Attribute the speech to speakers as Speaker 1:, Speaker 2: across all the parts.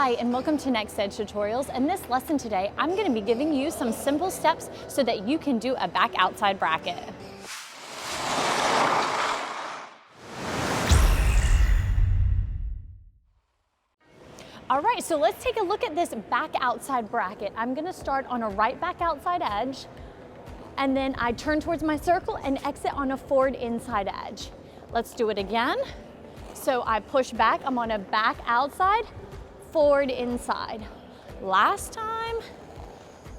Speaker 1: Hi, and welcome to Next Edge Tutorials. In this lesson today, I'm going to be giving you some simple steps so that you can do a back outside bracket. All right, so let's take a look at this back outside bracket. I'm going to start on a right back outside edge, and then I turn towards my circle and exit on a forward inside edge. Let's do it again. So I push back, I'm on a back outside, forward inside. Last time,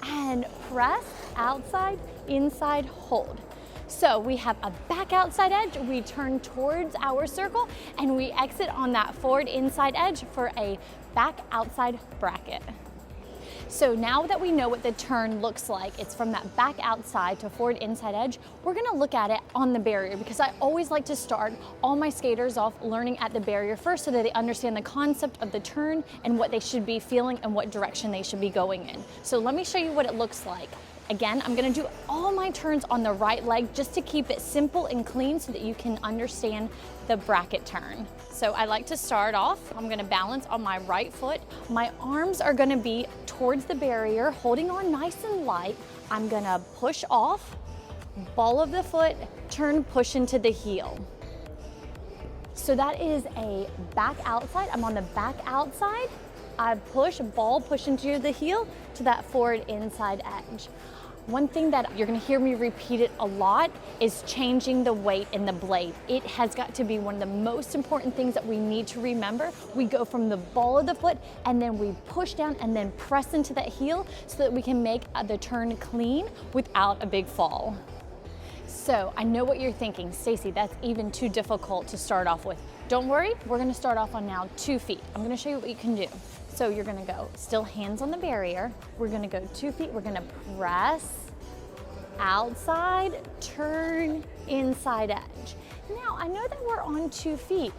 Speaker 1: and press, outside, inside, hold. So we have a back outside edge, we turn towards our circle, and we exit on that forward inside edge for a back outside bracket. So now that we know what the turn looks like, it's from that back outside to forward inside edge, we're gonna look at it on the barrier, because I always like to start all my skaters off learning at the barrier first so that they understand the concept of the turn and what they should be feeling and what direction they should be going in. So let me show you what it looks like. Again, I'm gonna do all my turns on the right leg just to keep it simple and clean so that you can understand the bracket turn. So I like to start off, I'm gonna balance on my right foot. My arms are gonna be towards the barrier, holding on nice and light. I'm gonna push off, ball of the foot, turn, push into the heel. So that is a back outside. I'm on the back outside. I push, ball, push into the heel to that forward inside edge. One thing that you're gonna hear me repeat it a lot is changing the weight in the blade. It has got to be one of the most important things that we need to remember. We go from the ball of the foot and then we push down and then press into that heel so that we can make the turn clean without a big fall. So I know what you're thinking, Stacy, that's even too difficult to start off with. Don't worry, we're gonna start off on now 2 feet. I'm gonna show you what you can do. So you're gonna go, still hands on the barrier. We're gonna go 2 feet, we're gonna press, outside, turn, inside edge. Now, I know that we're on 2 feet,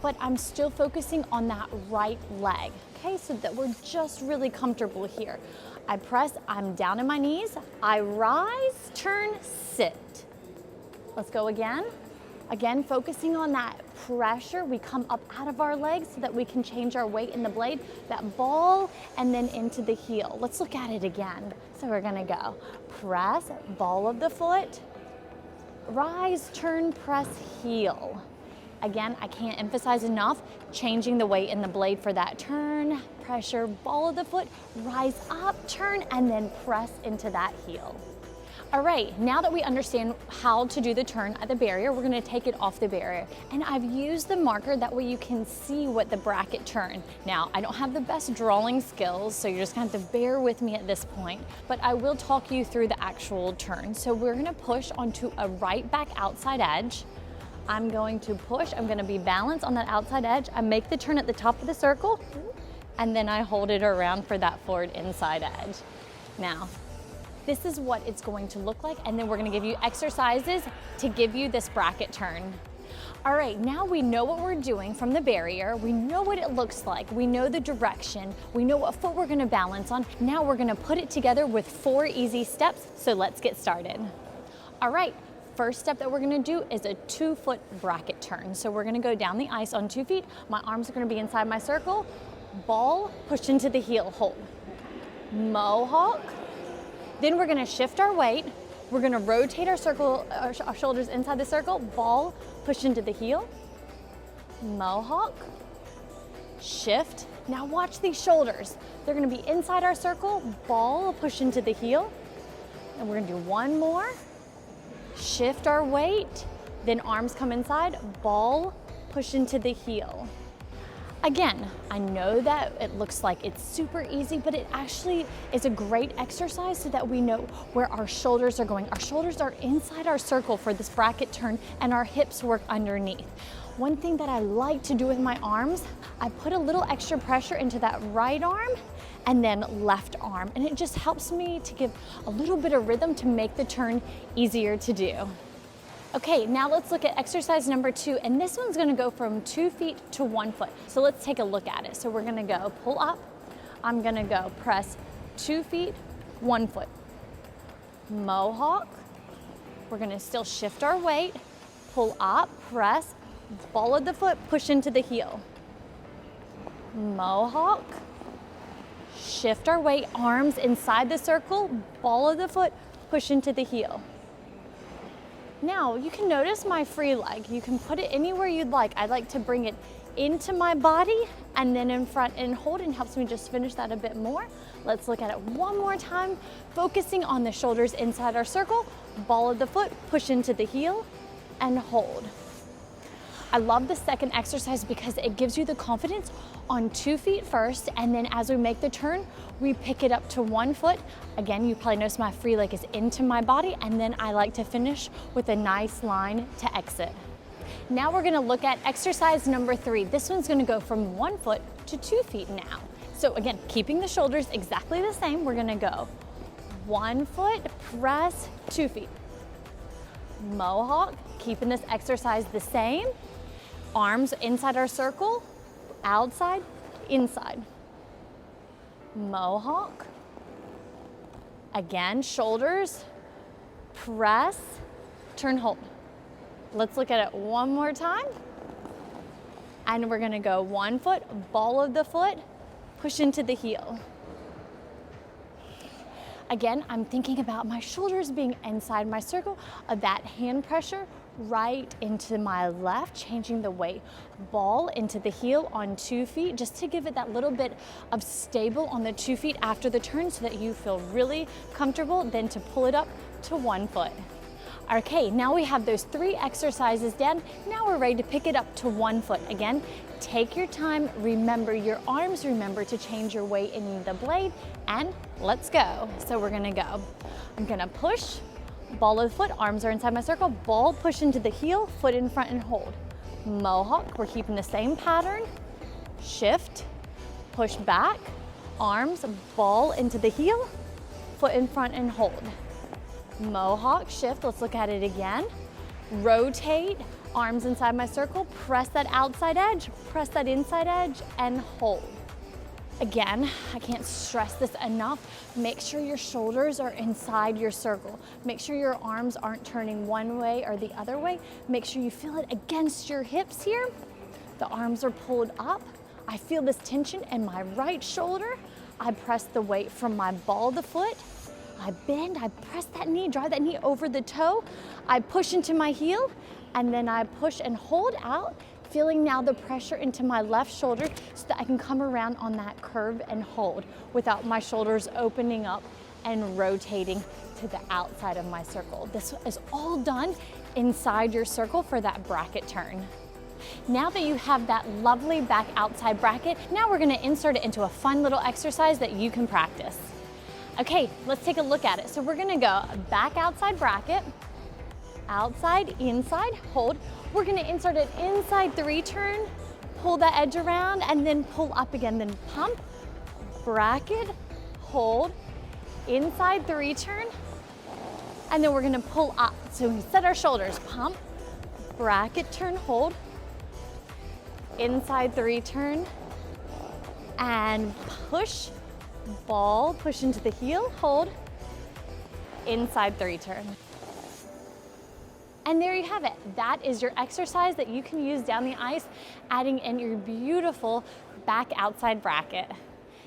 Speaker 1: but I'm still focusing on that right leg, okay? So that we're just really comfortable here. I press, I'm down on my knees, I rise, turn, sit. Let's go again. Again, focusing on that pressure, we come up out of our legs so that we can change our weight in the blade, that ball, and then into the heel. Let's look at it again. So we're gonna go press, ball of the foot, rise, turn, press, heel. Again, I can't emphasize enough, changing the weight in the blade for that turn, pressure, ball of the foot, rise up, turn, and then press into that heel. All right, now that we understand how to do the turn at the barrier, we're gonna take it off the barrier. And I've used the marker, that way you can see what the bracket turn. Now, I don't have the best drawing skills, so you're just gonna have to bear with me at this point, but I will talk you through the actual turn. So we're gonna push onto a right back outside edge. I'm going to push, I'm gonna be balanced on that outside edge. I make the turn at the top of the circle, and then I hold it around for that forward inside edge. Now, this is what it's going to look like, and then we're gonna give you exercises to give you this bracket turn. All right, now we know what we're doing from the barrier, we know what it looks like, we know the direction, we know what foot we're gonna balance on. Now we're gonna put it together with 4 easy steps, so let's get started. All right, first step that we're gonna do is a 2-foot bracket turn. So we're gonna go down the ice on 2 feet, my arms are gonna be inside my circle, ball, push into the heel, hold. Mohawk. Then we're gonna shift our weight. We're gonna rotate our circle, our shoulders inside the circle, ball, push into the heel, mohawk, shift. Now watch these shoulders. They're gonna be inside our circle, ball, push into the heel. And we're gonna do one more. Shift our weight, then arms come inside, ball, push into the heel. Again, I know that it looks like it's super easy, but it actually is a great exercise so that we know where our shoulders are going. Our shoulders are inside our circle for this bracket turn, and our hips work underneath. One thing that I like to do with my arms, I put a little extra pressure into that right arm and then left arm, and it just helps me to give a little bit of rhythm to make the turn easier to do. Okay, now let's look at exercise number 2, and this one's gonna go from 2 feet to 1 foot. So let's take a look at it. So we're gonna go pull up, I'm gonna go press 2 feet, 1 foot. Mohawk, we're gonna still shift our weight, pull up, press, ball of the foot, push into the heel. Mohawk, Shift our weight, arms inside the circle, ball of the foot, push into the heel. Now you can notice my free leg. You can put it anywhere you'd like. I like to bring it into my body and then in front and hold, and helps me just finish that a bit more. Let's look at it one more time, focusing on the shoulders inside our circle, ball of the foot, push into the heel and hold. I love the second exercise because it gives you the confidence on 2 feet first, and then as we make the turn, we pick it up to 1 foot. Again, you probably notice my free leg is into my body, and then I like to finish with a nice line to exit. Now we're gonna look at exercise number 3. This one's gonna go from 1 foot to 2 feet now. So again, keeping the shoulders exactly the same, we're gonna go 1 foot, press, 2 feet. Mohawk, keeping this exercise the same. Arms inside our circle, outside, inside. Mohawk. Again, shoulders, press, turn, hold. Let's look at it one more time. And we're gonna go 1 foot, ball of the foot, push into the heel. Again, I'm thinking about my shoulders being inside my circle, of that hand pressure right into my left, changing the weight. Ball into the heel on 2 feet, just to give it that little bit of stable on the 2 feet after the turn so that you feel really comfortable, then to pull it up to 1 foot. Okay, now we have those 3 exercises done. Now we're ready to pick it up to 1 foot. Again, take your time, remember your arms, remember to change your weight in the blade, and let's go. So we're gonna go. I'm gonna push, ball of the foot, arms are inside my circle, ball, push into the heel, foot in front and hold. Mohawk, we're keeping the same pattern. Shift, push back, arms, ball into the heel, foot in front and hold. Mohawk, shift, let's look at it again. Rotate, arms inside my circle, press that outside edge, press that inside edge, and hold. Again, I can't stress this enough. Make sure your shoulders are inside your circle. Make sure your arms aren't turning one way or the other way. Make sure you feel it against your hips here. The arms are pulled up. I feel this tension in my right shoulder. I press the weight from my ball of the foot. I bend, I press that knee, drive that knee over the toe. I push into my heel, and then I push and hold out, feeling now the pressure into my left shoulder so that I can come around on that curve and hold without my shoulders opening up and rotating to the outside of my circle. This is all done inside your circle for that bracket turn. Now that you have that lovely back outside bracket, now we're gonna insert it into a fun little exercise that you can practice. Okay, let's take a look at it. So we're gonna go back outside bracket, outside, inside, hold. We're gonna insert an inside 3 turn, pull that edge around, and then pull up again. Then pump, bracket, hold, inside 3 turn, and then we're gonna pull up. So we set our shoulders, pump, bracket, turn, hold, inside 3 turn, and push, ball, push into the heel, hold, inside 3 turn. And there you have it. That is your exercise that you can use down the ice, adding in your beautiful back outside bracket.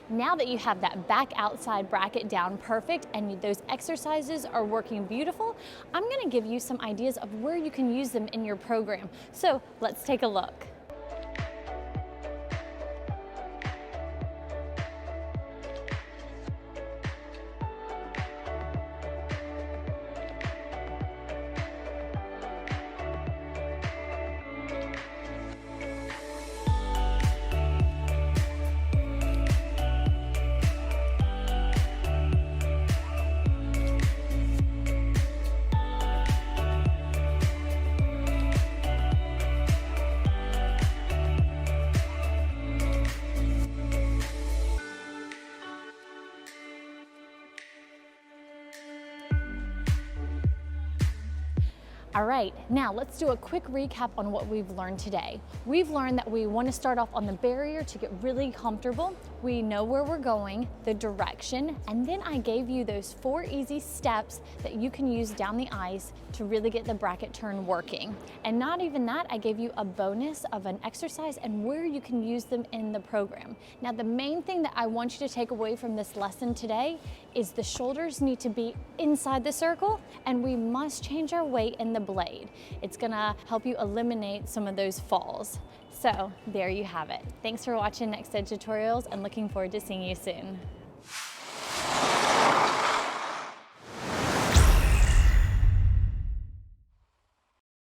Speaker 1: Now that you have that back outside bracket down perfect and those exercises are working beautiful, I'm gonna give you some ideas of where you can use them in your program. So let's take a look. All right, now let's do a quick recap on what we've learned today. We've learned that we want to start off on the barrier to get really comfortable. We know where we're going, the direction, and then I gave you those 4 easy steps that you can use down the ice to really get the bracket turn working. And not even that, I gave you a bonus of an exercise and where you can use them in the program. Now, the main thing that I want you to take away from this lesson today is the shoulders need to be inside the circle, and we must change our weight in the blade. It's gonna help you eliminate some of those falls. So there you have it. Thanks for watching Next Ed Tutorials and looking forward to seeing you soon.